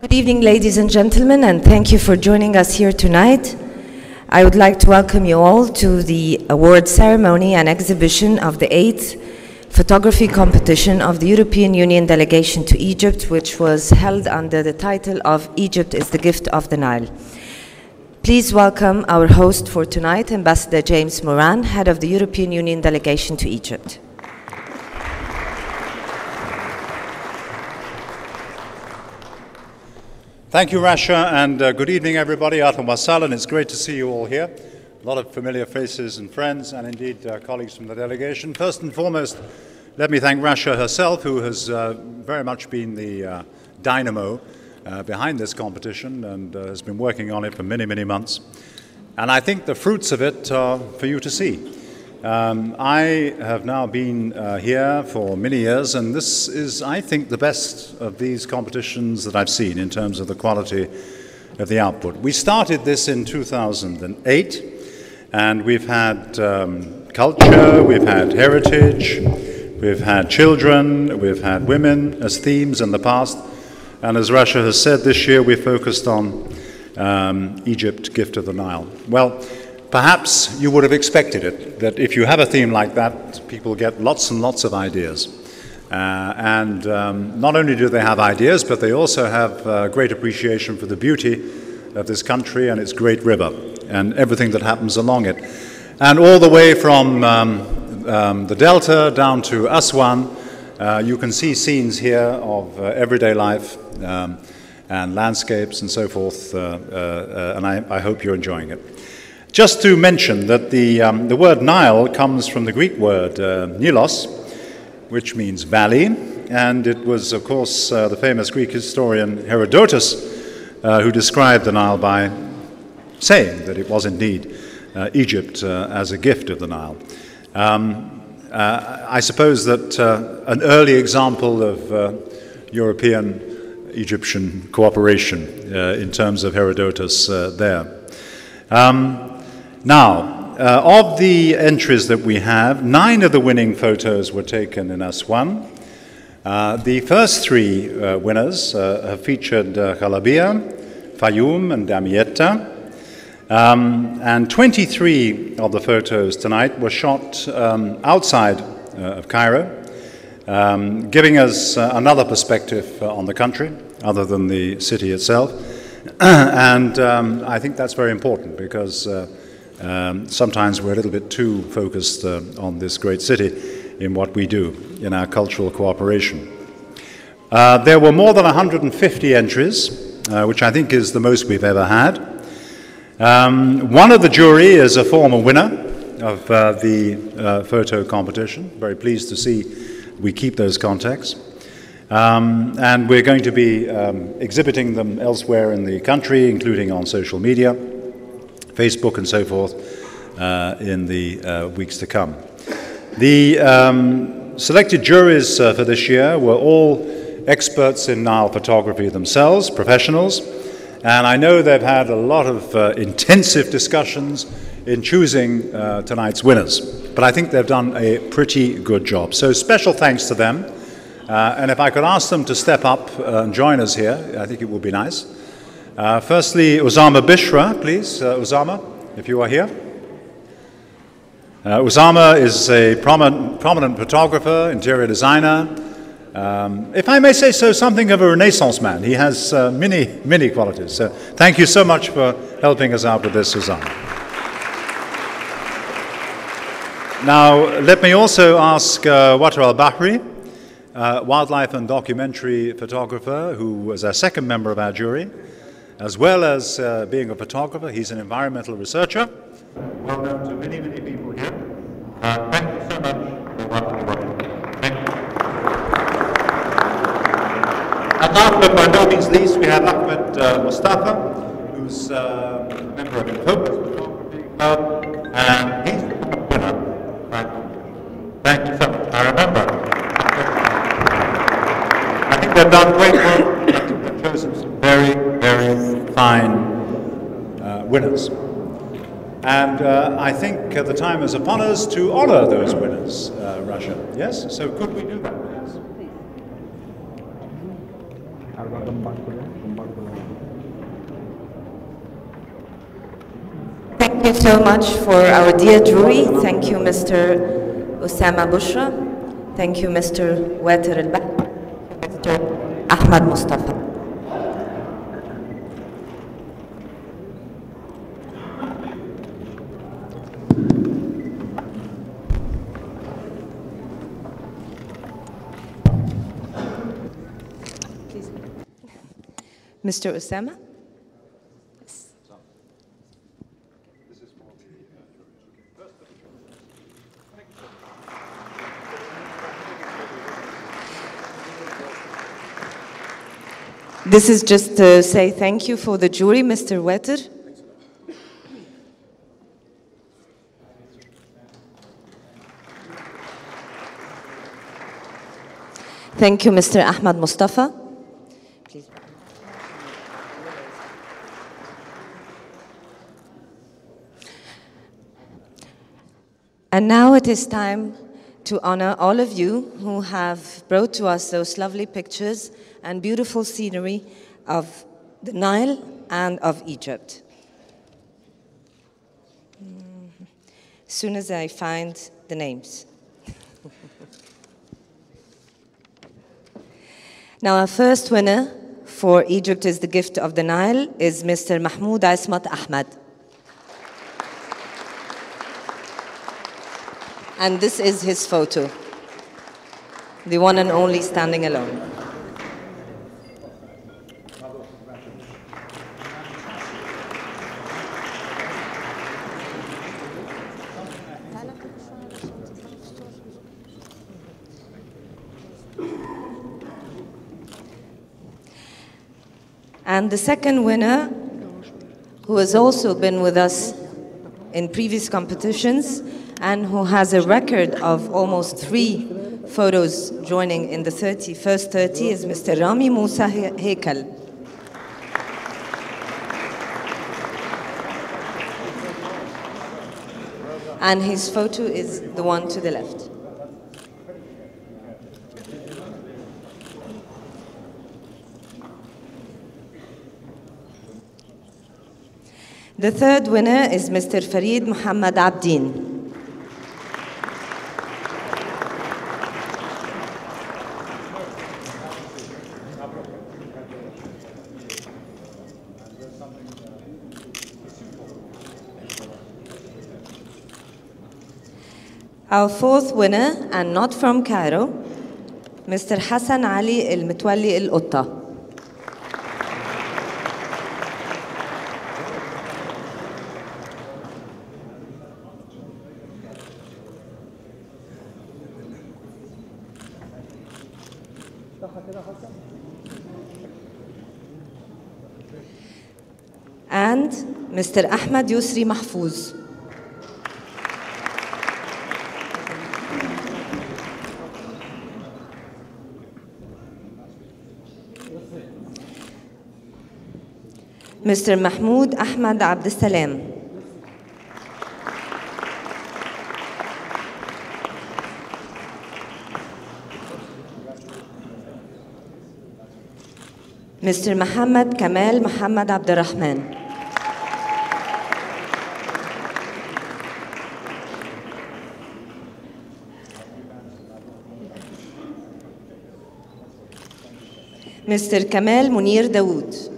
Good evening, ladies and gentlemen, and thank you for joining us here tonight. I would like to welcome you all to the award ceremony and exhibition of the 8th photography competition of the European Union delegation to Egypt, which was held under the title of Egypt is the Gift of the Nile. Please welcome our host for tonight, Ambassador James Moran, head of the European Union delegation to Egypt. Thank you, Rasha, and good evening, everybody. Ahlan wa sahlan. It's great to see you all here. A lot of familiar faces and friends, and indeed colleagues from the delegation. First and foremost, let me thank Rasha herself, who has very much been the dynamo behind this competition and has been working on it for many, many months. And I think the fruits of it are for you to see. I have now been here for many years, and this is, I think, the best of these competitions that I've seen in terms of the quality of the output. We started this in 2008, and we've had culture, we've had heritage, we've had children, we've had women as themes in the past, and as Rasha has said, this year we focused on Egypt, Gift of the Nile. Well, perhaps you would have expected it, that if you have a theme like that, people get lots and lots of ideas. Not only do they have ideas, but they also have great appreciation for the beauty of this country and its great river and everything that happens along it. And all the way from the Delta down to Aswan, you can see scenes here of everyday life and landscapes and so forth, and I hope you're enjoying it. Just to mention that the word Nile comes from the Greek word Nilos, which means valley, and it was, of course, the famous Greek historian Herodotus who described the Nile by saying that it was indeed Egypt as a gift of the Nile. I suppose that an early example of European-Egyptian cooperation in terms of Herodotus there. Now, of the entries that we have, 9 of the winning photos were taken in Aswan. The first 3 winners have featured Halabia, Fayoum, and Damietta. And 23 of the photos tonight were shot outside of Cairo, giving us another perspective on the country, other than the city itself. And I think that's very important because sometimes we're a little bit too focused on this great city in what we do in our cultural cooperation. There were more than 150 entries, which I think is the most we've ever had. One of the jury is a former winner of the photo competition. Very pleased to see we keep those contacts. And we're going to be exhibiting them elsewhere in the country, including on social media, Facebook and so forth, in the weeks to come. The selected juries for this year were all experts in Nile photography themselves, professionals, and I know they've had a lot of intensive discussions in choosing tonight's winners, but I think they've done a pretty good job. So special thanks to them, and if I could ask them to step up and join us here, I think it would be nice. Firstly, Usama Bishra, please. Usama, if you are here. Usama is a prominent photographer, interior designer. If I may say so, something of a Renaissance man. He has many qualities. So thank you so much for helping us out with this, Usama. Now, let me also ask Water al-Bahri, wildlife and documentary photographer, who was our second member of our jury. As well as being a photographer, he's an environmental researcher. Well known to many people here. Thank you so much for welcoming me. Thank you. And last but by no means least, we have Ahmed Mustafa, who's a member of the Focus Photography Club, and he's the winner. Right? Thank you so much. I remember. I think they've done great work. They've chosen some very fine winners. And I think the time is upon us to honor those winners, Rasha. Yes? So could we do that, please? Thank you so much for our dear jury. Thank you, Mr. Osama Bushra. Thank you, Mr. Water al-Bah, Mr. Ahmad Mustafa. Mr. Osama? Yes. This is just to say thank you for the jury, Mr. Wetter. Thank you, Mr. Ahmad Mustafa. Please. And now it is time to honor all of you who have brought to us those lovely pictures and beautiful scenery of the Nile and of Egypt. As soon as I find the names. Now, our first winner for Egypt is the Gift of the Nile is Mr. Mahmoud Ismat Ahmad. And this is his photo, the one and only standing alone. And the second winner, who has also been with us in previous competitions and who has a record of almost 3 photos joining in the first 30 is Mr. Rami Musa Hekel. And his photo is the one to the left. The third winner is Mr. Farid Muhammad Abdin. Our fourth winner, and not from Cairo, Mr. Hassan Ali al-Mutwalli al-Qutta. And Mr. Ahmad Yusri Mahfouz. Mr. Mahmoud Ahmad Abd Salam. Mr. Muhammad Kamal Muhammad Abdurrahman. Mr. Kamal Munir Dawood.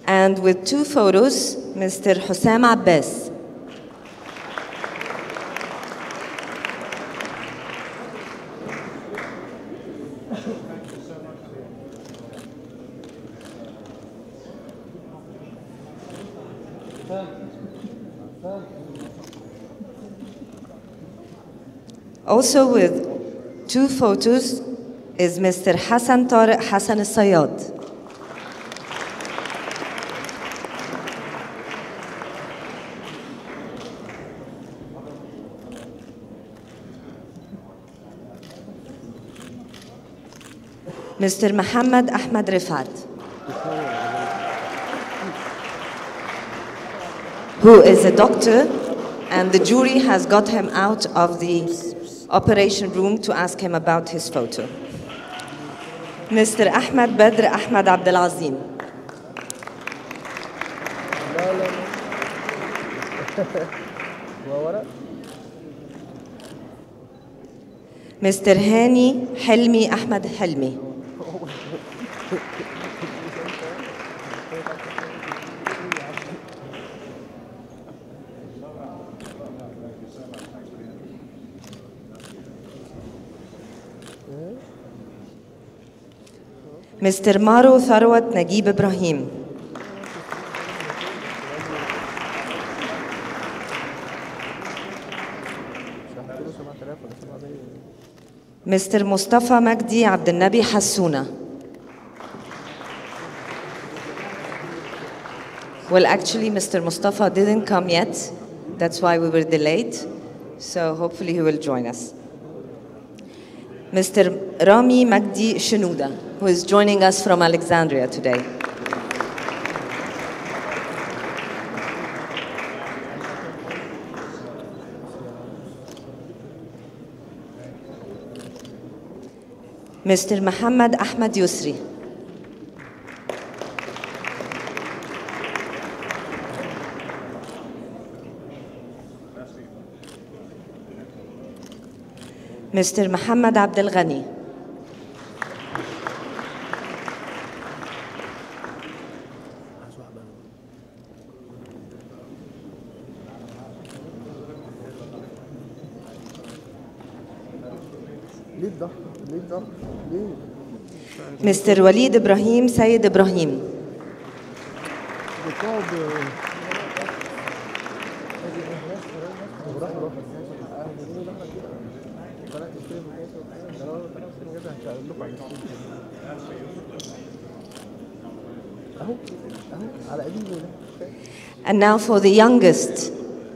And with 2 photos, Mr. Hussam Abbas. Also with 2 photos is Mr. Hassan Tariq Hassan al-Sayyad. Mr. Muhammad Ahmad Rifat, who is a doctor, and the jury has got him out of the operation room to ask him about his photo. Mr. Ahmed Badr Ahmed Abdelazim. Mr. Hani Helmi Ahmed Helmi. Mr. Maro Tharwat Nagib Ibrahim. Mr. Mustafa Magdi Abdelnabi Hassouna. Well, actually, Mr. Mustafa didn't come yet. That's why we were delayed. So hopefully he will join us. Mr. Rami Magdi Shenouda, who is joining us from Alexandria today. Mr. Muhammad Ahmed Yusri. Mr. Muhammad Abdel Ghani. Mr. Walid Ibrahim Sayyid Ibrahim. And now for the youngest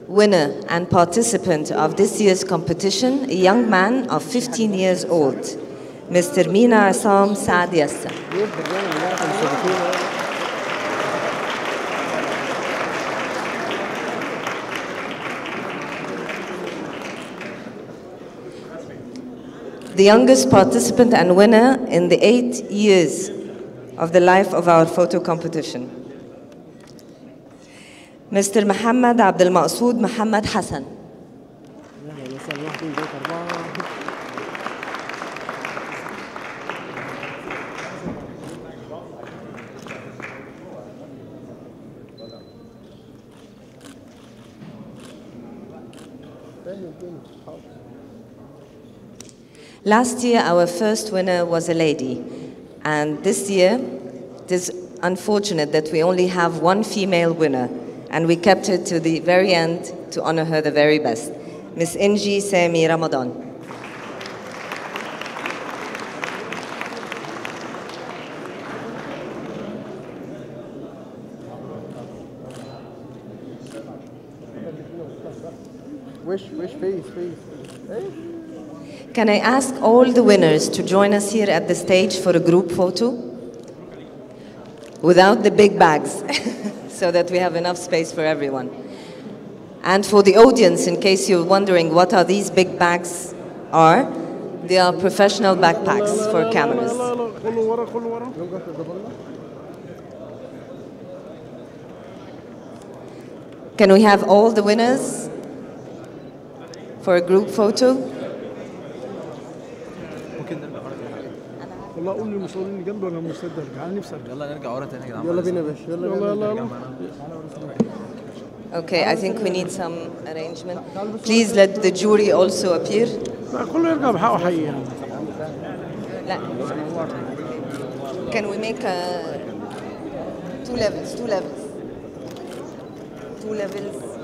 winner and participant of this year's competition, a young man of 15 years old, Mr. Mina Assam Saad Yassa. The youngest participant and winner in the 8 years of the life of our photo competition. Mr. Muhammad Abdel Maqsood Muhammad Hassan. Last year, our first winner was a lady, and this year, it is unfortunate that we only have one female winner, and we kept her to the very end to honor her the very best. Miss Inji Sami Ramadan. Wish face. Can I ask all the winners to join us here at the stage for a group photo? Without the big bags, so that we have enough space for everyone. And for the audience, in case you're wondering what are these big bags are, they are professional backpacks for cameras. Can we have all the winners for a group photo? والله قول للمصورين اللي جنبي ولا المستند ارجع انا نفسي ارجع يلا نرجع ورا تاني يا جدعان يلا بينا يا باشا يلا Okay, I think we need some arrangement. Please let the jury also appear. لا كله يرجع بحقه حقيقي يعني. لا. Can we make two levels?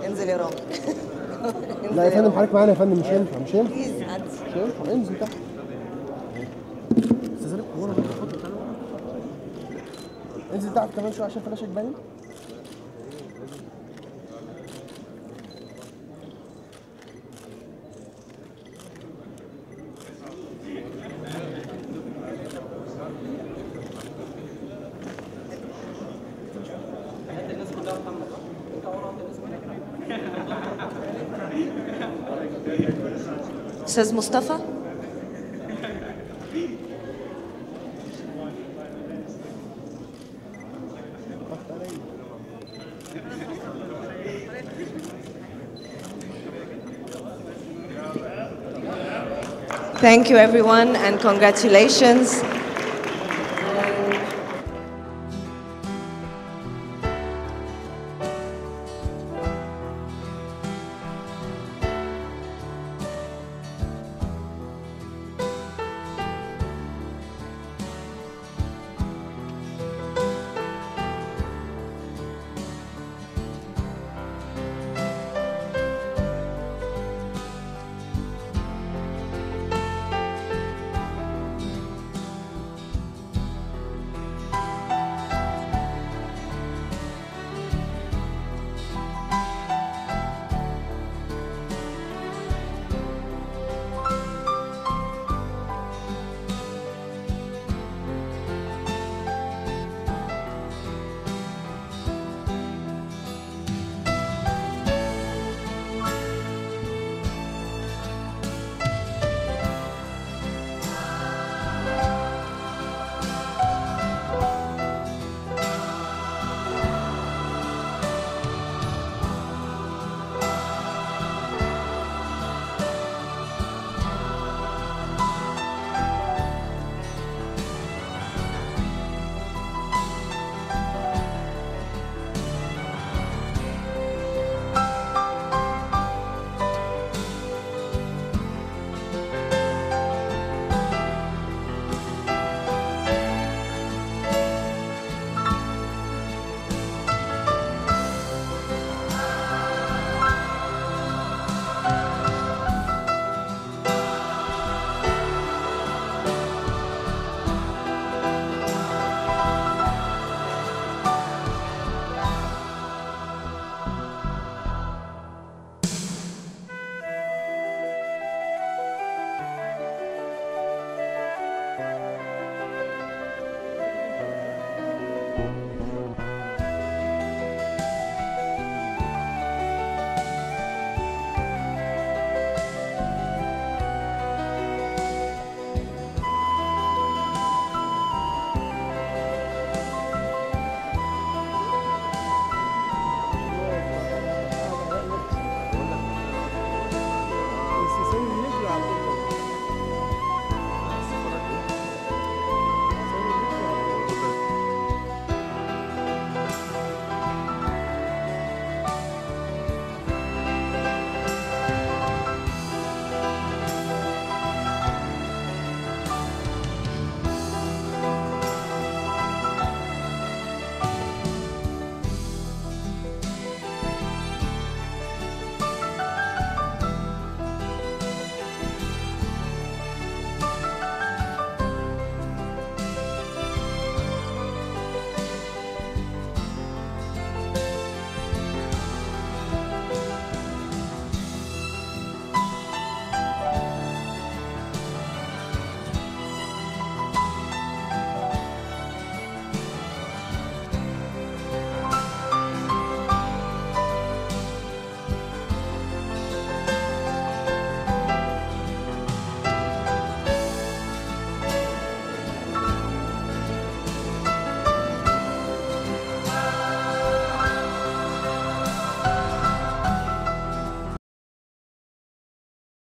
انزل يا رامي. لا يا فندم حضرتك معانا يا فندم مش ينفع Please, عدي. مش ينفع انزل تحت. استاذ ورا اتفضل تعالى انزل تحت كمان شويه عشان فلاشك باين. الناس كلها محمد انت ورا الناس كلها أستاذ مصطفى. Thank you everyone and congratulations.